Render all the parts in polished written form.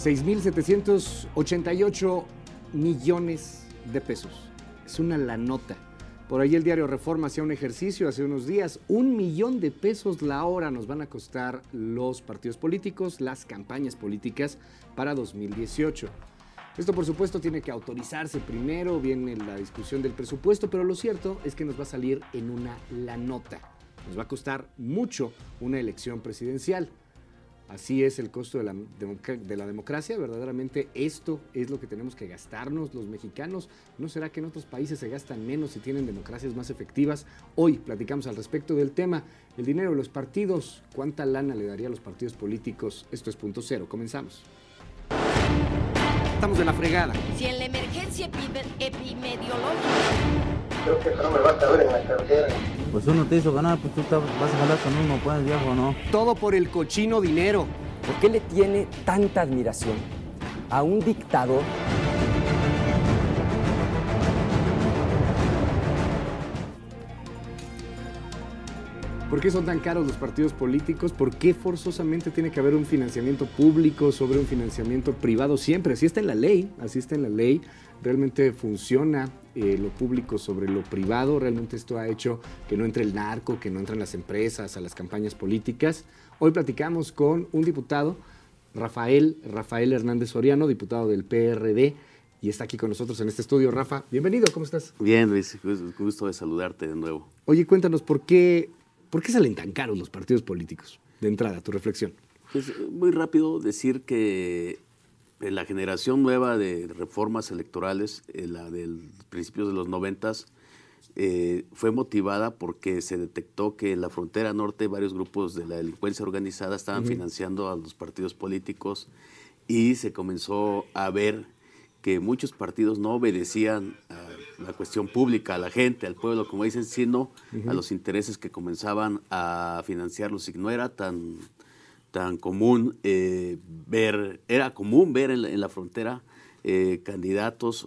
6,788 millones de pesos. Es una lanota. Por ahí el diario Reforma hacía un ejercicio hace unos días. 1 millón de pesos la hora nos van a costar los partidos políticos, las campañas políticas para 2018. Esto, por supuesto, tiene que autorizarse primero, viene la discusión del presupuesto, pero lo cierto es que nos va a salir en una lanota. Nos va a costar mucho una elección presidencial. Así es el costo de la democracia. Verdaderamente esto es lo que tenemos que gastarnos los mexicanos. ¿No será que en otros países se gastan menos y tienen democracias más efectivas? Hoy platicamos al respecto del tema. El dinero de los partidos, ¿cuánta lana le daría a los partidos políticos? Esto es Punto Cero. Comenzamos. Estamos de la fregada. Si en la emergencia epidemiológica... Creo que eso no me va a caber en la cartera. Pues uno te hizo ganar, pues tú vas a jalar con uno, pues viejo, ¿no? Todo por el cochino dinero. ¿Por qué le tiene tanta admiración a un dictador? ¿Por qué son tan caros los partidos políticos? ¿Por qué forzosamente tiene que haber un financiamiento público sobre un financiamiento privado siempre? Así está en la ley, así está en la ley. Realmente funciona lo público sobre lo privado. Realmente esto ha hecho que no entre el narco, que no entren las empresas a las campañas políticas. Hoy platicamos con un diputado, Rafael Hernández Soriano, diputado del PRD, y está aquí con nosotros en este estudio. Rafa, bienvenido, ¿cómo estás? Bien, Luis, gusto de saludarte de nuevo. Oye, cuéntanos, ¿por qué salen tan caros los partidos políticos? De entrada, tu reflexión. Pues muy rápido decir que la generación nueva de reformas electorales, la del principios de los 90s, fue motivada porque se detectó que en la frontera norte varios grupos de la delincuencia organizada estaban financiando a los partidos políticos y se comenzó a ver que muchos partidos no obedecían a la cuestión pública, a la gente, al pueblo, como dicen, sino a los intereses que comenzaban a financiarlos. Y no era tan común era común ver en la frontera candidatos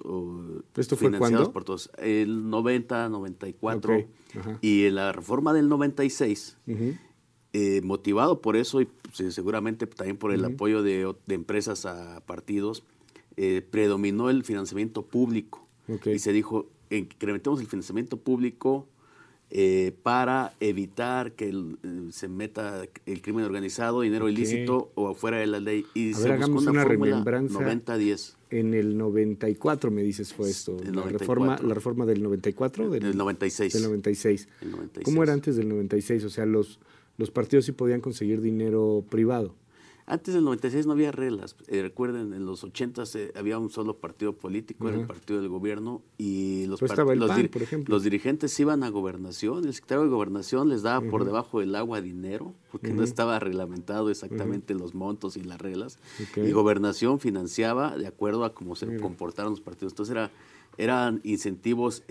¿Esto fue financiados cuándo? por todos. El 90, 94, Okay. Y en la reforma del 96, motivado por eso y seguramente también por el apoyo de empresas a partidos, predominó el financiamiento público. Okay. Y se dijo, incrementemos el financiamiento público para evitar que se meta el crimen organizado, dinero ilícito o afuera de la ley. Y se buscó una fórmula 90-10. En el 94, me dices, fue esto. La reforma del 94. Del 96. Del 96. El 96. ¿Cómo era antes del 96? O sea, los partidos sí podían conseguir dinero privado. Antes del 96 no había reglas. Recuerden, en los 80s había un solo partido político, era el partido del gobierno, y los dirigentes iban a gobernación. El secretario de gobernación les daba por debajo del agua dinero, porque no estaba reglamentado exactamente los montos y las reglas. Y gobernación financiaba de acuerdo a cómo se comportaron los partidos. Entonces eran incentivos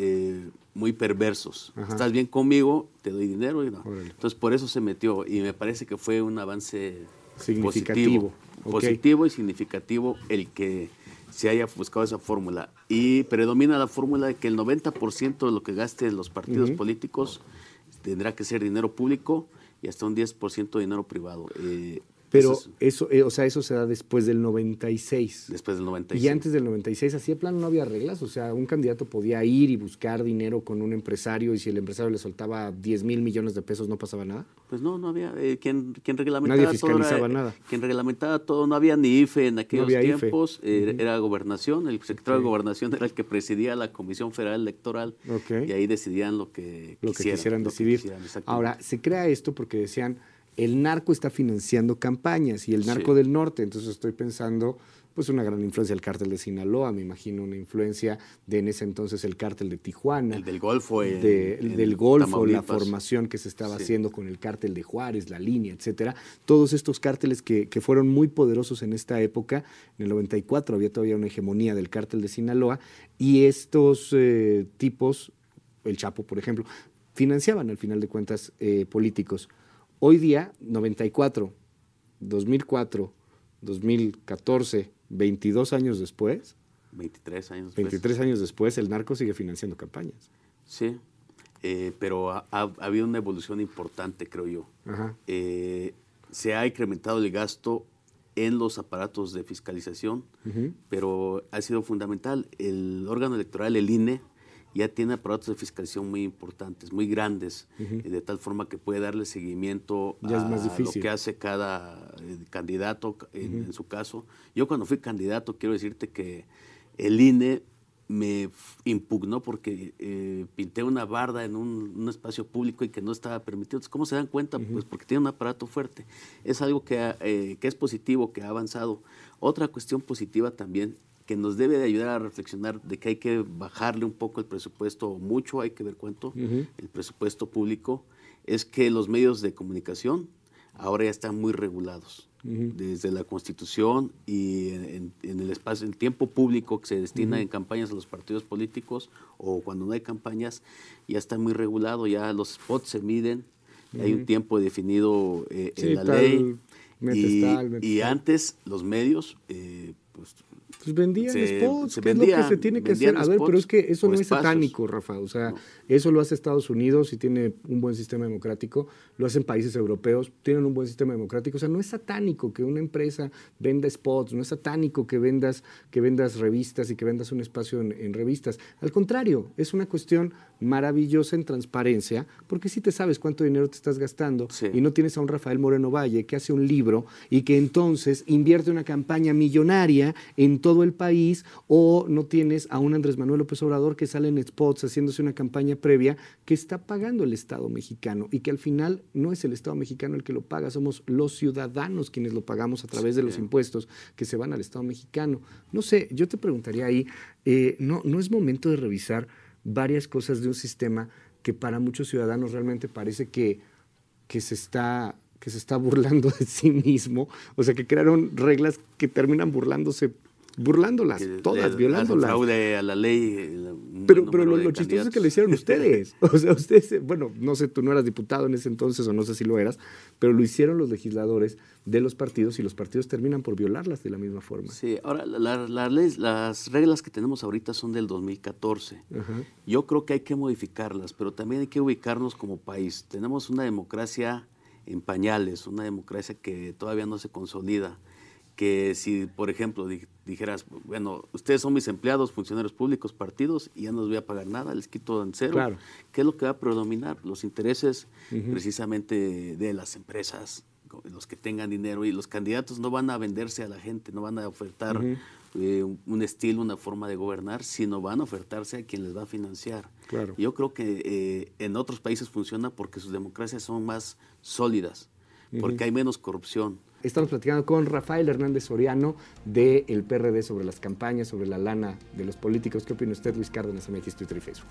muy perversos. Estás bien conmigo, te doy dinero. Y no. Entonces por eso se metió, y me parece que fue un avance significativo. Positivo y significativo el que se haya buscado esa fórmula. Y predomina la fórmula de que el 90% de lo que gasten los partidos políticos tendrá que ser dinero público y hasta un 10% de dinero privado. Pero eso se da después del 96. Después del 96. Y antes del 96, así de plano no había reglas. O sea, un candidato podía ir y buscar dinero con un empresario, y si el empresario le soltaba 10,000 millones de pesos, ¿no pasaba nada? Pues no había. Quien reglamentaba Nadie fiscalizaba nada. Quien reglamentaba todo, no había ni IFE en aquellos tiempos. Era gobernación. El secretario de gobernación era el que presidía la Comisión Federal Electoral. Y ahí decidían lo que quisieran decidir. Ahora, se crea esto porque decían, el narco está financiando campañas, y el narco del norte. Entonces estoy pensando, pues, una gran influencia del cártel de Sinaloa, me imagino una influencia de en ese entonces el cártel de Tijuana. El del Golfo. Del Golfo, la formación que se estaba haciendo con el cártel de Juárez, la línea, etcétera. Todos estos cárteles que fueron muy poderosos en esta época. En el 94 había todavía una hegemonía del cártel de Sinaloa, y estos tipos, el Chapo, por ejemplo, financiaban al final de cuentas políticos. Hoy día, 94, 2004, 2014, 22 años después. 23 años después. 23 años después, el narco sigue financiando campañas. Sí, pero ha habido una evolución importante, creo yo. Se ha incrementado el gasto en los aparatos de fiscalización, pero ha sido fundamental. El órgano electoral, el INE, ya tiene aparatos de fiscalización muy importantes, muy grandes, de tal forma que puede darle seguimiento a lo que hace cada candidato, en su caso. Yo cuando fui candidato, quiero decirte que el INE me impugnó porque pinté una barda en un espacio público y que no estaba permitido. Entonces, ¿cómo se dan cuenta? Pues porque tiene un aparato fuerte. Es algo que es positivo, que ha avanzado. Otra cuestión positiva también, que nos debe de ayudar a reflexionar de que hay que bajarle un poco el presupuesto, mucho, hay que ver cuánto, el presupuesto público, es que los medios de comunicación ahora ya están muy regulados. Desde la Constitución y en el espacio, el tiempo público que se destina en campañas a los partidos políticos o cuando no hay campañas, ya está muy regulado, ya los spots se miden, hay un tiempo definido en la ley. Y antes los medios pues vendían spots, que es lo que se tiene que hacer. A ver, pero es que eso no es satánico, Rafa. O sea, eso lo hace Estados Unidos y tiene un buen sistema democrático. Lo hacen países europeos, tienen un buen sistema democrático. O sea, no es satánico que una empresa venda spots, no es satánico que vendas revistas y que vendas un espacio en revistas. Al contrario, es una cuestión maravillosa en transparencia, porque si te sabes cuánto dinero te estás gastando y no tienes a un Rafael Moreno Valle que hace un libro y que entonces invierte una campaña millonaria en todo el país, o no tienes a un Andrés Manuel López Obrador que sale en spots haciéndose una campaña previa que está pagando el Estado mexicano y que al final no es el Estado mexicano el que lo paga, somos los ciudadanos quienes lo pagamos a través de los impuestos que se van al Estado mexicano. No sé, yo te preguntaría ahí, ¿no es momento de revisar varias cosas de un sistema que para muchos ciudadanos realmente parece que se está burlando de sí mismo? O sea, que crearon reglas que terminan burlándolas, todas, violándolas. Fraude a la ley. Pero lo chistoso es que lo hicieron ustedes. O sea, ustedes, bueno, no sé, tú no eras diputado en ese entonces o no sé si lo eras, pero lo hicieron los legisladores de los partidos y los partidos terminan por violarlas de la misma forma. Sí, ahora las reglas que tenemos ahorita son del 2014. Yo creo que hay que modificarlas, pero también hay que ubicarnos como país. Tenemos una democracia en pañales, una democracia que todavía no se consolida. Que si, por ejemplo, dijeras, bueno, ustedes son mis empleados, funcionarios públicos, partidos, y ya no les voy a pagar nada, les quito en cero. Claro. ¿Qué es lo que va a predominar? Los intereses precisamente de las empresas, los que tengan dinero, y los candidatos no van a venderse a la gente, no van a ofertar un estilo, una forma de gobernar, sino van a ofertarse a quien les va a financiar. Claro. Yo creo que en otros países funciona porque sus democracias son más sólidas, porque hay menos corrupción. Estamos platicando con Rafael Hernández Soriano del PRD sobre las campañas, sobre la lana de los políticos. ¿Qué opina usted, Luis Cárdenas, MX, Twitter y Facebook?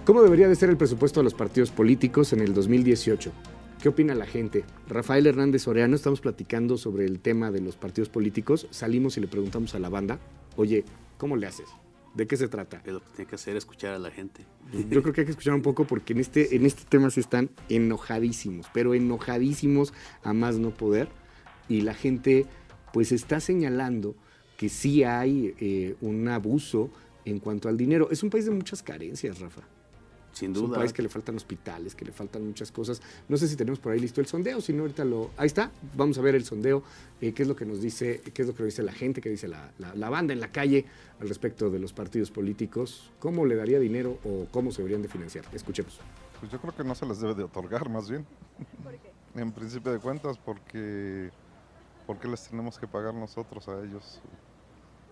¿Cómo debería de ser el presupuesto de los partidos políticos en el 2018? ¿Qué opina la gente? Rafael Hernández Soriano, estamos platicando sobre el tema de los partidos políticos. Salimos y le preguntamos a la banda, oye, ¿cómo le haces? ¿De qué se trata? Lo que tiene que hacer es escuchar a la gente. Yo creo que hay que escuchar un poco porque en este tema sí están enojadísimos, pero enojadísimos a más no poder. Y la gente pues está señalando que sí hay un abuso en cuanto al dinero. Es un país de muchas carencias, Rafa. Sin duda. Es un país que le faltan hospitales, que le faltan muchas cosas. No sé si tenemos por ahí listo el sondeo, si no ahorita ahí está, vamos a ver el sondeo, qué es lo que nos dice, qué es lo que nos dice la gente, qué dice la banda en la calle al respecto de los partidos políticos, cómo le daría dinero o cómo se deberían de financiar. Escuchemos. Pues yo creo que no se les debe de otorgar, más bien. ¿Por qué? En principio de cuentas, porque les tenemos que pagar nosotros a ellos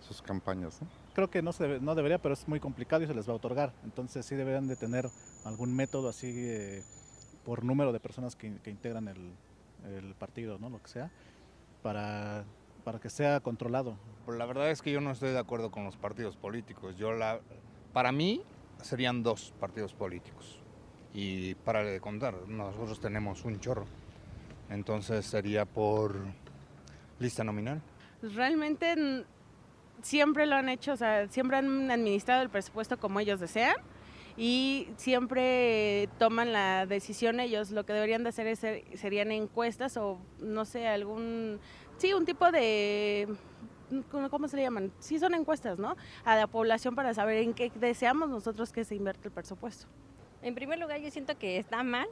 sus campañas, ¿no? Creo que no debería, pero es muy complicado y se les va a otorgar. Entonces sí deberían de tener algún método así por número de personas que integran el partido, ¿no? Lo que sea, para que sea controlado. La verdad es que yo no estoy de acuerdo con los partidos políticos. Para mí serían 2 partidos políticos. Y para de contar, nosotros tenemos un chorro. Entonces sería por lista nominal. Realmente siempre lo han hecho, o sea, siempre han administrado el presupuesto como ellos desean y siempre toman la decisión ellos. Lo que deberían de hacer serían encuestas o no sé, un tipo de, ¿cómo se le llaman? Sí, son encuestas, ¿no? A la población para saber en qué deseamos nosotros que se invierta el presupuesto. En primer lugar, yo siento que está mal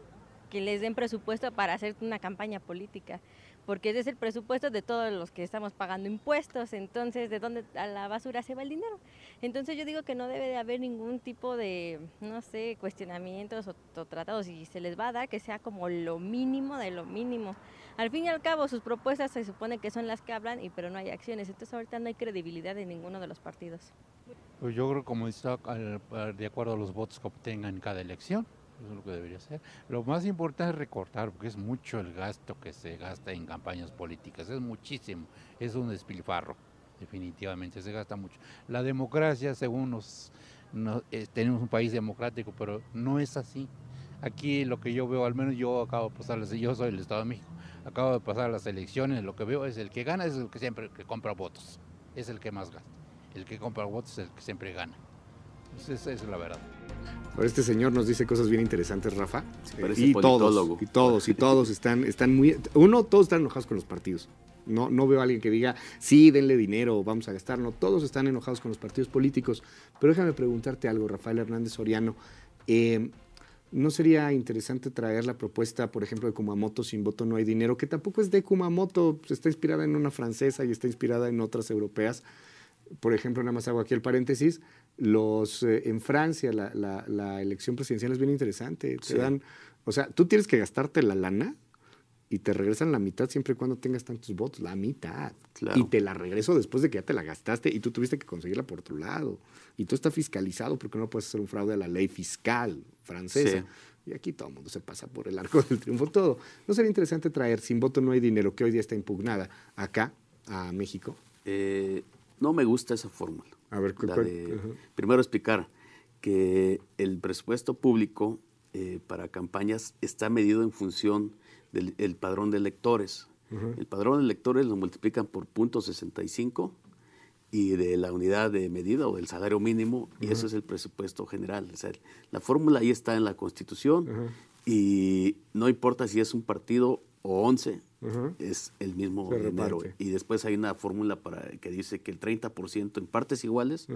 que les den presupuesto para hacer una campaña política, porque ese es el presupuesto de todos los que estamos pagando impuestos, entonces ¿de dónde a la basura se va el dinero? Entonces yo digo que no debe de haber ningún tipo de, no sé, cuestionamientos o tratados, y se les va a dar que sea como lo mínimo de lo mínimo. Al fin y al cabo sus propuestas se supone que son las que hablan, pero no hay acciones, entonces ahorita no hay credibilidad en ninguno de los partidos. Pues yo creo que como está de acuerdo a los votos que obtengan en cada elección. Eso es lo que debería ser. Lo más importante es recortar, porque es mucho el gasto que se gasta en campañas políticas, es muchísimo, es un despilfarro, definitivamente, se gasta mucho. La democracia, según tenemos un país democrático, pero no es así. Aquí lo que yo veo, al menos yo acabo de pasar, yo soy del Estado de México, acabo de pasar las elecciones, lo que veo es el que gana es el que siempre compra votos, es el que más gasta. El que compra votos es el que siempre gana. Esa es la verdad. Ahora este señor nos dice cosas bien interesantes, Rafa. Y todos están muy... todos están enojados con los partidos. No veo a alguien que diga, sí, denle dinero, vamos a gastar. No, todos están enojados con los partidos políticos. Pero déjame preguntarte algo, Rafael Hernández Soriano. ¿No sería interesante traer la propuesta, por ejemplo, de Kumamoto, sin voto no hay dinero, que tampoco es de Kumamoto, está inspirada en una francesa y está inspirada en otras europeas? Por ejemplo, nada más hago aquí el paréntesis, en Francia la elección presidencial es bien interesante. Te dan, o sea, tú tienes que gastarte la lana y te regresan la mitad siempre y cuando tengas tantos votos, la mitad. Claro. Y te la regreso después de que ya te la gastaste y tú tuviste que conseguirla por otro lado. Y todo está fiscalizado porque no puedes hacer un fraude a la ley fiscal francesa. Sí. Y aquí todo el mundo se pasa por el arco del triunfo todo. ¿No sería interesante traer sin voto no hay dinero, que hoy día está impugnada, acá, a México? No me gusta esa fórmula. A ver, primero explicar que el presupuesto público para campañas está medido en función del padrón de electores. El padrón de electores lo multiplican por .65 y de la unidad de medida o del salario mínimo, y eso es el presupuesto general. O sea, la fórmula ahí está en la Constitución y no importa si es un partido o 11, es el mismo dinero. Y después hay una fórmula que dice que el 30% en partes iguales,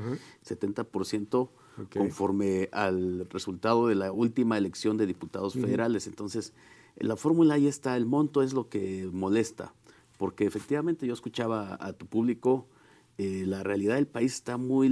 70% conforme al resultado de la última elección de diputados federales. Entonces, la fórmula ahí está, el monto es lo que molesta, porque efectivamente yo escuchaba a tu público, la realidad del país está muy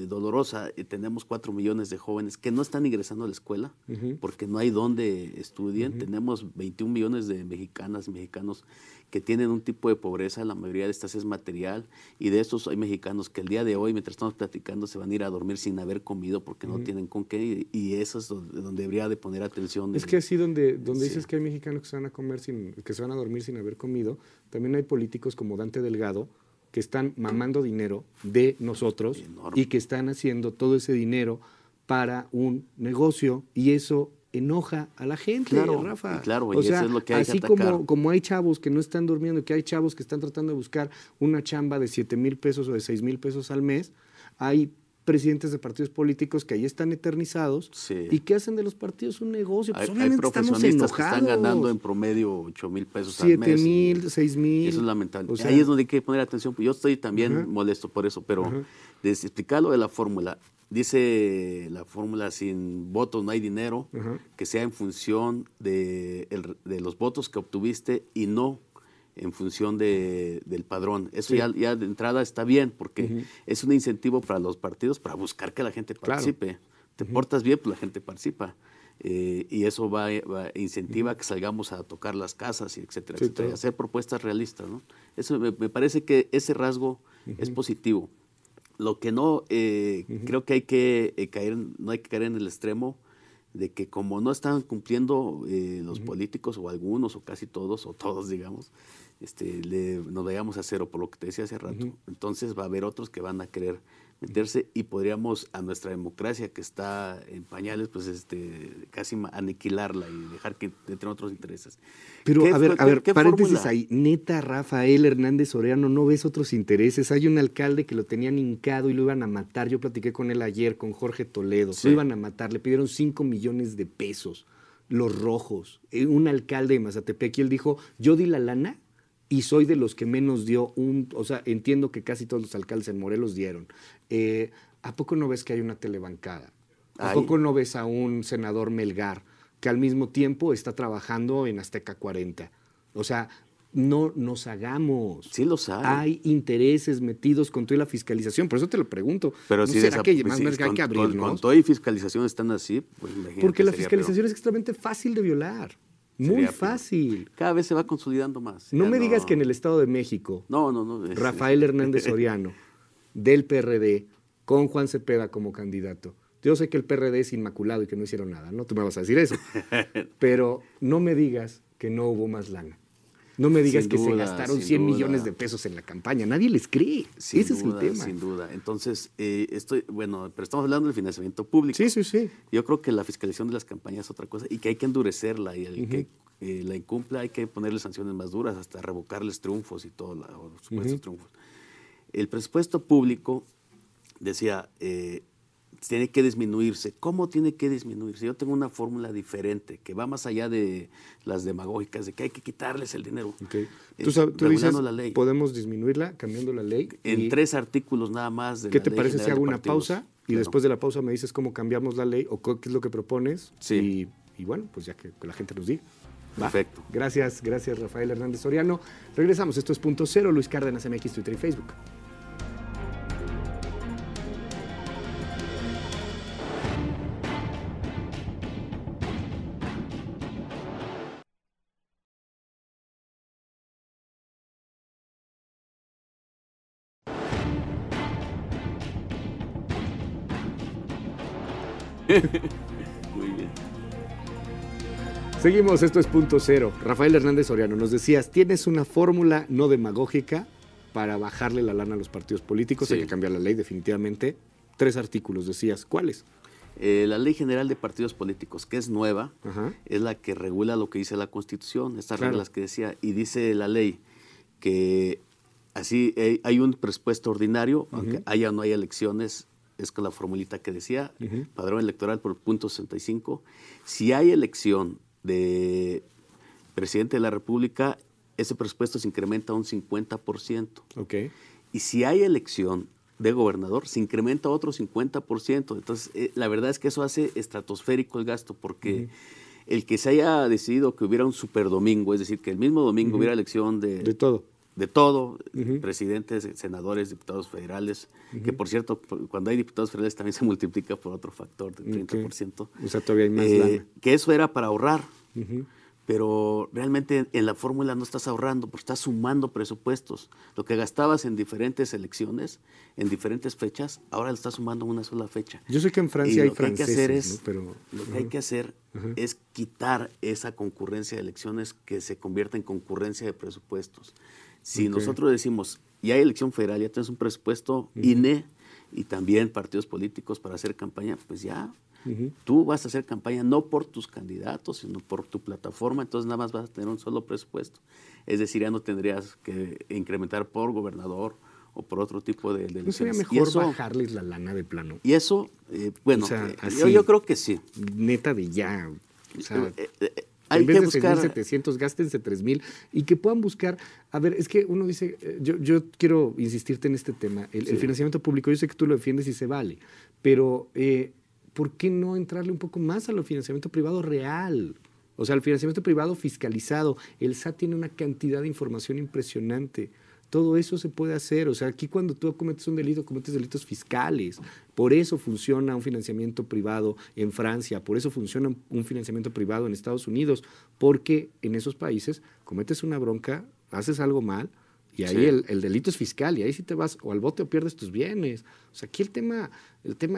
dolorosa. Tenemos 4 millones de jóvenes que no están ingresando a la escuela porque no hay donde estudien. Tenemos 21 millones de mexicanas y mexicanos que tienen un tipo de pobreza, la mayoría de estas es material, y de estos hay mexicanos que el día de hoy, mientras estamos platicando, se van a ir a dormir sin haber comido porque no tienen con qué, y eso es donde debería de poner atención. Es que así donde dices que hay mexicanos que se van a comer que se van a dormir sin haber comido, también hay políticos como Dante Delgado que están mamando dinero de nosotros y que están haciendo todo ese dinero para un negocio, y eso enoja a la gente, Rafa. Claro, o sea, eso es lo que hay así que atacar. como hay chavos que no están durmiendo, que hay chavos que están tratando de buscar una chamba de 7,000 pesos o de 6,000 pesos al mes, hay presidentes de partidos políticos que ahí están eternizados y que hacen de los partidos un negocio. Pues hay profesionistas que están ganando en promedio 8,000 pesos al mes. 7,000, 6,000. Eso es lamentable. O sea, ahí es donde hay que poner atención. Yo estoy también molesto por eso, pero de explicar lo de la fórmula. Dice la fórmula, sin votos no hay dinero, que sea en función de los votos que obtuviste y no en función del padrón. Eso ya de entrada está bien, porque es un incentivo para los partidos para buscar que la gente participe. Te portas bien, pues la gente participa. Y eso incentiva que salgamos a tocar las casas, y etcétera, etcétera, y hacer propuestas realistas, ¿no? Eso me parece que ese rasgo es positivo. Lo que no, creo que no hay que caer en el extremo de que como no están cumpliendo los políticos, o algunos, o casi todos, o todos, digamos, nos vayamos a cero, por lo que te decía hace rato. Entonces va a haber otros que van a querer meterse y podríamos a nuestra democracia que está en pañales, pues casi aniquilarla y dejar que entren otros intereses. Pero a ver, paréntesis fórmula? ahí. Neta, Rafael Hernández Soriano, ¿no ves otros intereses? Hay un alcalde que lo tenían hincado y lo iban a matar. Yo platiqué con él ayer, con Jorge Toledo. Sí. Lo iban a matar, le pidieron 5 millones de pesos. Los rojos. Un alcalde de Mazatepec, y él dijo, yo di la lana y soy de los que menos dio o sea, entiendo que casi todos los alcaldes en Morelos dieron. ¿A poco no ves que hay una telebancada? ¿A poco no ves a un senador Melgar que al mismo tiempo está trabajando en Azteca 40? O sea, no nos hagamos. Sí los hay. Hay intereses metidos con toda la fiscalización, por eso te lo pregunto. Pero ¿No si será que pues, más hay que abrirnos? con toda y fiscalización están así, pues imagínate. Porque la sería fiscalización peor. es extremadamente fácil de violar. Muy Sería fácil. peor. Cada vez se va consolidando más. No Ya me digas que en el Estado de México, No. Rafael Hernández Soriano, del PRD, con Juan Cepeda como candidato. Yo sé que el PRD es inmaculado y que no hicieron nada, ¿no? Tú me vas a decir eso. Pero no me digas que no hubo más lana. No me digas que se gastaron 100 millones de pesos en la campaña. Nadie les cree. Ese es el tema. Sin duda. Entonces, pero estamos hablando del financiamiento público. Sí. Yo creo que la fiscalización de las campañas es otra cosa y que hay que endurecerla y el que la incumpla hay que ponerle sanciones más duras, hasta revocarles triunfos y todo, o supuestos triunfos. El presupuesto público, decía, tiene que disminuirse. ¿Cómo tiene que disminuirse? Yo tengo una fórmula diferente que va más allá de las demagógicas, de que hay que quitarles el dinero. Okay. Tú dices, la ley. podemos disminuirla cambiando la ley. En 3 artículos nada más de ¿Qué la te Ley parece si General hago de una Partidos? pausa y después de la pausa me dices cómo cambiamos la ley o qué es lo que propones? Sí. Y bueno, pues ya que la gente nos diga. Perfecto. Gracias Rafael Hernández Soriano. Regresamos, esto es Punto Cero, Luis Cárdenas, MX, Twitter y Facebook. Muy bien. Seguimos, esto es Punto Cero. Rafael Hernández Soriano, nos decías, tienes una fórmula no demagógica para bajarle la lana a los partidos políticos. Sí. Hay que cambiar la ley, definitivamente. 3 artículos, decías. ¿Cuáles? La Ley General de Partidos Políticos, que es nueva, Ajá. es la que regula lo que dice la Constitución, estas Claro. reglas que decía, y dice la ley que así hay un presupuesto ordinario, aunque haya o no haya elecciones, es con la formulita que decía, padrón electoral por punto 65. Si hay elección de presidente de la República, ese presupuesto se incrementa un 50%. Ok. Y si hay elección de gobernador, se incrementa otro 50%. Entonces, la verdad es que eso hace estratosférico el gasto, porque el que se haya decidido que hubiera un superdomingo, es decir, que el mismo domingo hubiera elección de todo. De todo, presidentes, senadores, diputados federales, que por cierto, cuando hay diputados federales también se multiplica por otro factor de 30%. O sea, todavía hay más lana. Que eso era para ahorrar. Pero realmente en la fórmula no estás ahorrando, porque estás sumando presupuestos. Lo que gastabas en diferentes elecciones, en diferentes fechas, ahora lo estás sumando en una sola fecha. Yo sé que en Francia hay franceses, ¿no? Pero lo que hay que hacer es quitar esa concurrencia de elecciones que se convierta en concurrencia de presupuestos. Si nosotros decimos, ya hay elección federal, ya tienes un presupuesto INE y también partidos políticos para hacer campaña, pues ya. Tú vas a hacer campaña no por tus candidatos, sino por tu plataforma, entonces nada más vas a tener un solo presupuesto. Es decir, ya no tendrías que incrementar por gobernador o por otro tipo de elecciones. ¿No sería mejor bajarles la lana de plano? Y eso, bueno, o sea, yo creo que sí. Neta de ya. O sea, hay en vez que de buscar 6.700, gástense 3.000 y que puedan buscar. A ver, es que uno dice, yo quiero insistirte en este tema, el financiamiento público. Yo sé que tú lo defiendes y se vale, pero ¿por qué no entrarle un poco más al financiamiento privado real? O sea, el financiamiento privado fiscalizado. El SAT tiene una cantidad de información impresionante. Todo eso se puede hacer. O sea, aquí cuando tú cometes un delito, cometes delitos fiscales. Por eso funciona un financiamiento privado en Francia, por eso funciona un financiamiento privado en Estados Unidos, porque en esos países cometes una bronca, haces algo mal, y ahí el delito es fiscal, y ahí sí te vas o al bote o pierdes tus bienes. O sea, aquí el tema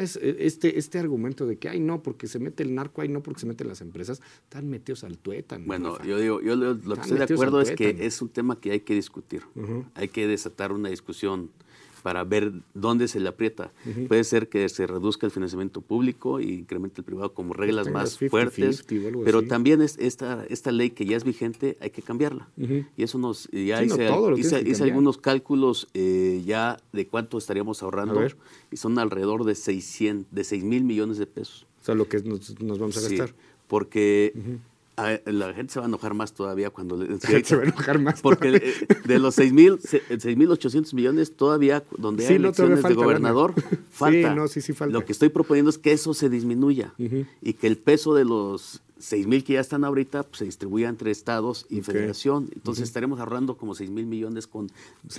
es este argumento de que, ay, no, porque se mete el narco, ay, no, porque se meten las empresas, están metidos al tuétano. Bueno, Rafa. yo digo, lo que estoy de acuerdo es que es un tema que hay que discutir. Hay que desatar una discusión para ver dónde se le aprieta. Puede ser que se reduzca el financiamiento público y incremente el privado como reglas más fuertes, pero también esta ley que ya es vigente hay que cambiarla. Y eso hice algunos cálculos ya de cuánto estaríamos ahorrando y son alrededor de 6,000 millones de pesos. O sea, lo que nos vamos a gastar. Porque la gente se va a enojar más todavía cuando... Se va a enojar más porque de los 6,800 millones todavía, donde hay elecciones de gobernador, falta. Sí, falta. Lo que estoy proponiendo es que eso se disminuya y que el peso de los 6,000 que ya están ahorita pues, se distribuya entre estados y federación. Entonces estaremos ahorrando como 6,000 millones con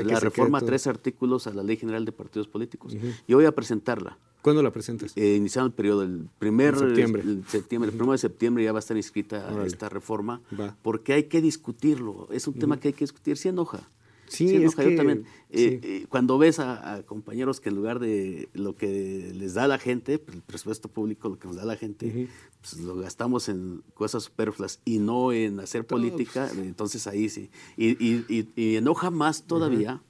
la reforma 3 artículos a la Ley General de Partidos Políticos. Yo voy a presentarla. ¿Cuándo la presentas? Iniciando el periodo, el 1 septiembre. El 1 de septiembre ya va a estar inscrita esta reforma, porque hay que discutirlo. Es un tema que hay que discutir. Sí enoja. Sí, enoja. Yo también. Cuando ves a compañeros que en lugar de lo que les da la gente, pues el presupuesto público, lo que nos da la gente, pues lo gastamos en cosas superfluas y no en hacer política, entonces ahí sí. Y enoja más todavía.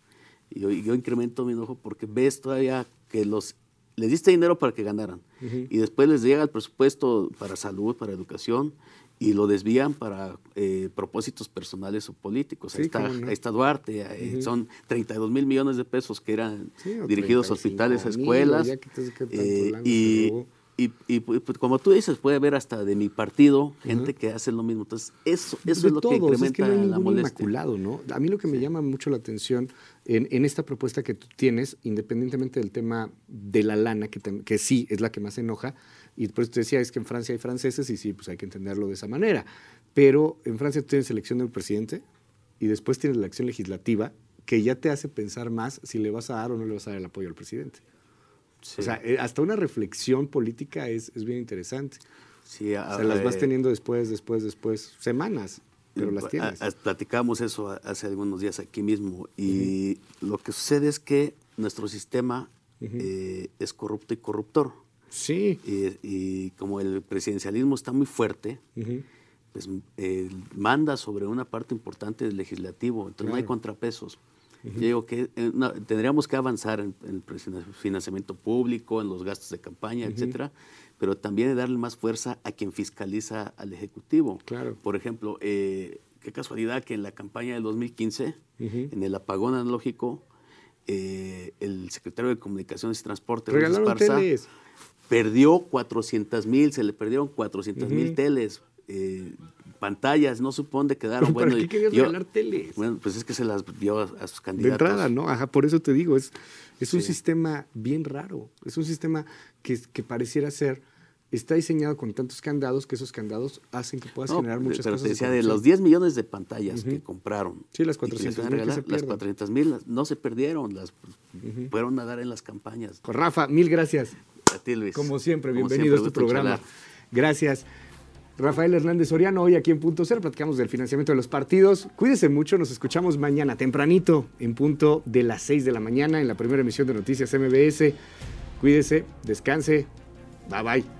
Yo incremento mi enojo porque ves todavía que les diste dinero para que ganaran y después les llega el presupuesto para salud, para educación y lo desvían para propósitos personales o políticos. Ahí está Duarte, son 32,000 millones de pesos que eran dirigidos a hospitales, a escuelas. Y pues, como tú dices, puede haber hasta de mi partido gente que hace lo mismo. Entonces, eso es lo que incrementa no hay la molestia. Inmaculado, ¿no? A mí lo que me llama mucho la atención en esta propuesta que tú tienes, independientemente del tema de la lana, que sí es la que más enoja, y por eso te decía, es que en Francia hay franceses y sí, pues hay que entenderlo de esa manera. Pero en Francia tú tienes elección del presidente y después tienes la acción legislativa que ya te hace pensar más si le vas a dar o no le vas a dar el apoyo al presidente. Sí. O sea, hasta una reflexión política es bien interesante. Sí, o sea, las vas teniendo después, semanas, pero las tienes. Platicamos eso hace algunos días aquí mismo y lo que sucede es que nuestro sistema es corrupto y corruptor. Sí. Y como el presidencialismo está muy fuerte, pues manda sobre una parte importante del legislativo, entonces no hay contrapesos. Yo digo que tendríamos que avanzar en el financiamiento público, en los gastos de campaña, etcétera, pero también darle más fuerza a quien fiscaliza al Ejecutivo. Claro. Por ejemplo, qué casualidad que en la campaña del 2015, en el apagón analógico, el secretario de Comunicaciones y Transporte, Luis Esparza, perdió 400,000, se le perdieron 400,000 teles. Pantallas, no supo dónde quedaron. ¿Para qué querías regalar teles? Bueno, pues es que se las dio a sus candidatos. De entrada, ¿no? Ajá, por eso te digo, es un sistema bien raro. Es un sistema que pareciera ser, está diseñado con tantos candados que esos candados hacen que puedas generar muchas pero cosas. Pero te decía, de los 10 millones de pantallas que compraron. Sí, las 400,000 las 400,000 no se perdieron, las fueron a dar en las campañas. Con Rafa, mil gracias. A ti, Luis. Como siempre, bienvenido a este programa. Gracias. Rafael Hernández Soriano, hoy aquí en Punto Cero, platicamos del financiamiento de los partidos. Cuídese mucho, nos escuchamos mañana tempranito, en punto de las 6 de la mañana, en la primera emisión de Noticias MBS. Cuídese, descanse, bye bye.